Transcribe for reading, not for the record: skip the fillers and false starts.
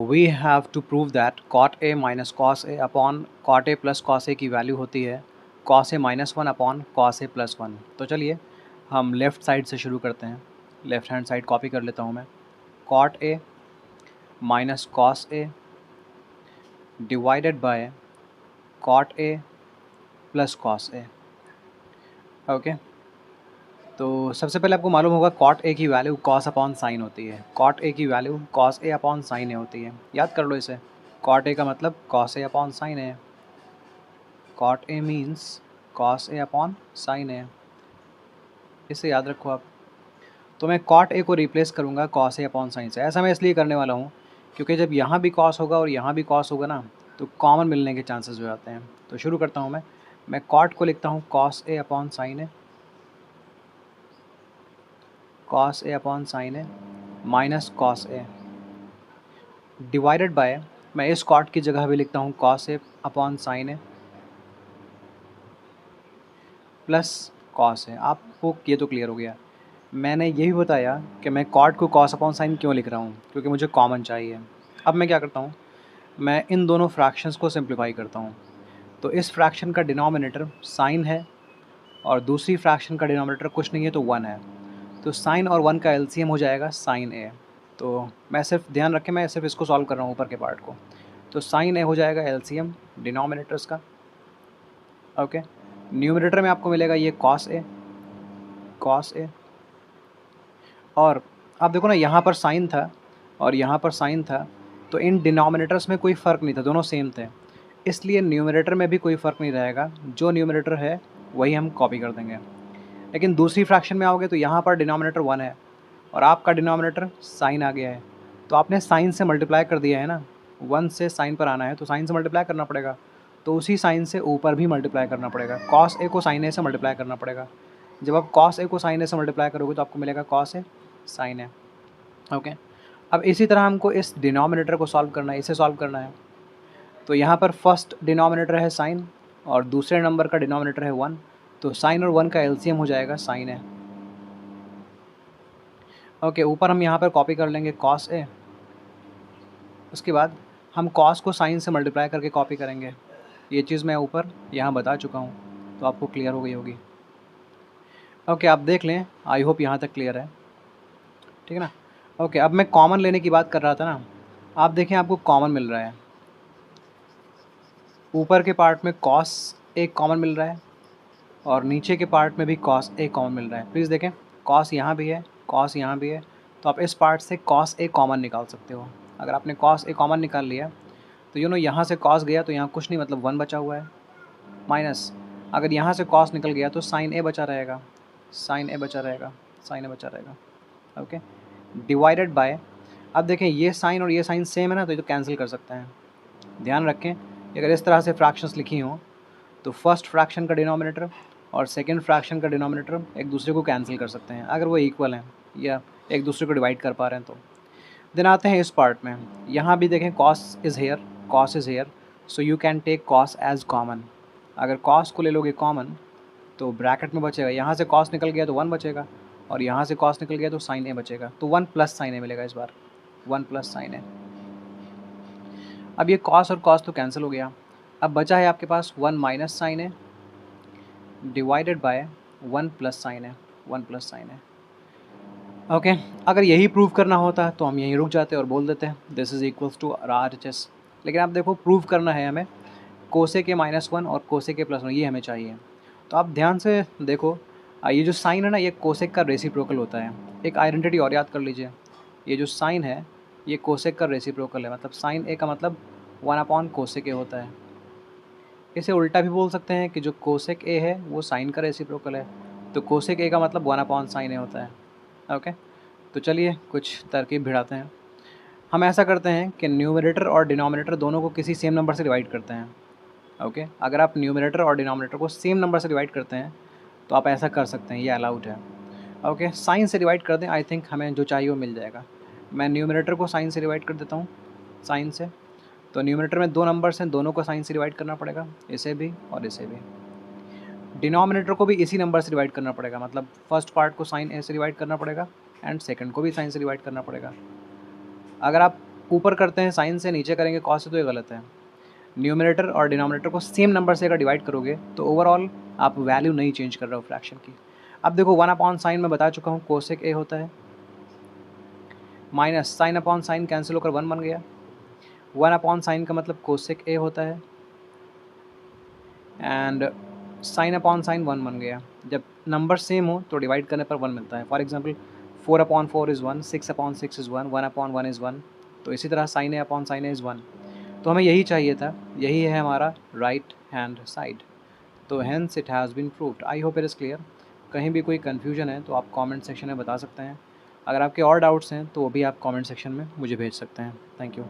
We have to prove that cot A minus cos A upon cot A plus cos A की value होती है cos A minus one upon cos A plus one. तो चलिए हम left side से शुरू करते हैं। लेफ़्ट हैंड साइड कॉपी कर लेता हूँ मैं। Cot A minus cos A divided by cot A plus cos A. Okay, तो सबसे पहले आपको मालूम होगा कॉट ए की वैल्यू कॉस अपॉन साइन होती है। कॉट ए की value cos A upon sine ए होती है। याद कर लो इसे। कॉट ए का मतलब cos A upon sine A. Cot A means cos A upon sine A. इसे याद रखो आप। तो मैं कॉट ए को रिप्लेस करूँगा कॉस ए अपॉन साइन से। ऐसा मैं इसलिए करने वाला हूँ क्योंकि जब यहाँ भी कॉस होगा और यहाँ भी कॉस होगा ना, तो कॉमन मिलने के चांसेस हो जाते हैं। तो शुरू करता हूँ मैं कॉट को लिखता हूँ cos A upon sine A, cos A upon sine A minus cos A divided bye, मैं इस कॉट की जगह भी लिखता हूँ cos A upon sine A plus cos ए। आपको ये तो क्लियर हो गया। मैंने ये भी बताया कि मैं कॉट को कॉस अपॉन साइन क्यों लिख रहा हूँ, क्योंकि मुझे कॉमन चाहिए। अब मैं क्या करता हूँ, मैं इन दोनों फ्रैक्शंस को सिंप्लीफाई करता हूँ। तो इस फ्रैक्शन का डिनोमिनेटर साइन है और दूसरी फ्रैक्शन का डिनोमिनेटर कुछ नहीं है तो 1 है। तो साइन और 1 का एलसीएम हो जाएगा साइन ए। तो मैं सिर्फ ध्यान रखें, मैं सिर्फ इसको सॉल्व कर रहा हूँ ऊपर के पार्ट को। तो साइन ए हो जाएगा एलसीएम डिनोमिनेटर्स का। ओके, न्यूमरेटर में आपको मिलेगा ये कॉस ए, कॉस ए। और आप देखो ना, यहाँ पर साइन था और यहाँ पर साइन था, तो इन डिनोमिनेटर्स में कोई फ़र्क नहीं था, दोनों सेम थे। इसलिए न्यूमरेटर में भी कोई फ़र्क नहीं रहेगा, जो न्यूमरेटर है वही हम कॉपी कर देंगे। लेकिन दूसरी फ्रैक्शन में आओगे तो यहाँ पर डिनोमिनेटर 1 है और आपका डिनोमिनेटर साइन आ गया है, तो आपने साइन से मल्टीप्लाई कर दिया है ना। 1 से साइन पर आना है तो साइन से मल्टीप्लाई करना पड़ेगा, तो उसी साइन से ऊपर भी मल्टीप्लाई करना पड़ेगा। कॉस ए को साइन ए से मल्टीप्लाई करना पड़ेगा। जब आप कॉस ए को साइन ए से मल्टीप्लाई करोगे तो आपको मिलेगा cos A sign A. Okay, अब इसी तरह हमको इस डिनोमिनेटर को सॉल्व करना है, इसे सॉल्व करना है। तो यहाँ पर फर्स्ट डिनोमिनेटर है साइन और दूसरे नंबर का डिनोमिनेटर है 1, तो साइन और 1 का एलसीएम हो जाएगा साइन ए। ओके, ऊपर हम यहाँ पर कॉपी कर लेंगे कॉस ए। उसके बाद हम कॉस को साइन से मल्टीप्लाई करके कॉपी करेंगे। ये चीज़ मैं ऊपर यहाँ बता चुका हूँ, तो आपको क्लियर हो गई होगी। ओके, आप देख लें, आई होप यहाँ तक क्लियर है, ठीक है ना। ओके, अब मैं कॉमन लेने की बात कर रहा था ना। आप देखें, आपको कॉमन मिल रहा है, ऊपर के पार्ट में कॉस एक कॉमन मिल रहा है और नीचे के पार्ट में भी कॉस ए कॉमन मिल रहा है। प्लीज़ देखें, कॉस यहाँ भी है, कॉस यहाँ भी है, तो आप इस पार्ट से कॉस ए कॉमन निकाल सकते हो। अगर आपने कॉस ए कॉमन निकाल लिया तो यहाँ से कॉस गया तो यहाँ कुछ नहीं, मतलब 1 बचा हुआ है, माइनस अगर यहाँ से कॉस निकल गया तो साइन ए बचा रहेगा, साइन ए बचा रहेगा, साइन ए बचा रहेगा। ओके, डिवाइडेड बाय, अब देखें ये साइन और ये साइन सेम है ना, तो ये तो कैंसिल कर सकते हैं। ध्यान रखें, अगर इस तरह से फ्रैक्शंस लिखी हों तो फर्स्ट फ्रैक्शन का डिनोमिनेटर और सेकंड फ्रैक्शन का डिनोमिनेटर एक दूसरे को कैंसिल कर सकते हैं अगर वो इक्वल हैं या एक दूसरे को डिवाइड कर पा रहे हैं तो। देन आते हैं इस पार्ट में। यहाँ भी देखें, cos is here, cos is here, so you can take cos as common. अगर कॉस को ले लोगे कॉमन तो ब्रैकेट में बचेगा, यहाँ से कॉस निकल गया तो 1 बचेगा और यहाँ से कॉस निकल गया तो साइन ए बचेगा, तो 1 प्लस साइन ए मिलेगा इस बार, 1 प्लस साइन ए। अब ये कॉस और कॉस तो कैंसिल हो गया, अब बचा है आपके पास 1 minus sine A divided by 1 plus sine A, 1 plus sine A. Okay, अगर यही प्रूव करना होता तो हम यहीं रुक जाते और बोल देते हैं this is equals to RHS। लेकिन आप देखो, प्रूव करना है हमें कोसे के -1 और कोसे के +1, ये हमें चाहिए। तो आप ध्यान से देखो, ये जो साइन है ना, ये कोसेक का रेसिप्रोकल होता है। एक आइडेंटिटी और याद कर लीजिए, ये जो साइन है ये कोसेक का रेसिप्रोकल है, मतलब साइन ए का मतलब 1 कोसेक ए होता है। इसे उल्टा भी बोल सकते हैं कि जो कोसेक ए है वो साइन का रेसिप्रोकल है, तो कोसेक ए का मतलब 1/sin ए होता है। ओके, तो चलिए कुछ तरकीब भिड़ाते हैं। हम ऐसा करते हैं कि न्यूमरेटर और डिनोमिनेटर दोनों को किसी सेम नंबर से डिवाइड करते हैं। ओके, अगर आप न्यूमरेटर और डिनोमिनेटर को सेम नंबर से डिवाइड करते हैं तो आप ऐसा कर सकते हैं, ये अलाउड है। ओके, साइन से डिवाइड कर दें, आई थिंक हमें जो चाहिए वो मिल जाएगा। मैं न्यूमरेटर को साइन से डिवाइड कर देता हूँ, साइन से। तो न्यूमरेटर में 2 नंबर्स हैं, दोनों को साइन से डिवाइड करना पड़ेगा, इसे भी और इसे भी। डिनोमिनेटर को भी इसी नंबर से डिवाइड करना पड़ेगा, मतलब फर्स्ट पार्ट को साइन ए से डिवाइड करना पड़ेगा एंड सेकंड को भी साइन से डिवाइड करना पड़ेगा। अगर आप ऊपर करते हैं साइन से, नीचे करेंगे कॉस से, तो ये गलत है। न्यूमरेटर और डिनोमिनेटर को सेम नंबर से अगर डिवाइड करोगे तो ओवरऑल आप वैल्यू नहीं चेंज कर रहे हो फ्रैक्शन की। अब देखो 1/sin मैं बता चुका हूँ कोसेक ए होता है, minus sine upon sine cancel होकर 1 बन गया। 1/sin का मतलब कोसेक ए होता है, एंड साइन अपॉन साइन 1 बन गया। जब नंबर सेम हो तो डिवाइड करने पर 1 मिलता है। For example 4/4 is 1, 6/6 is 1, 1/1 is 1। तो इसी तरह sine A upon sine A is 1। तो हमें यही चाहिए था, यही है हमारा राइट हैंड साइड। तो hence it has been proved. I hope it is clear. कहीं भी कोई कन्फ्यूजन है तो आप कमेंट सेक्शन में बता सकते हैं। अगर आपके और डाउट्स हैं तो वो भी आप कमेंट सेक्शन में मुझे भेज सकते हैं। Thank you.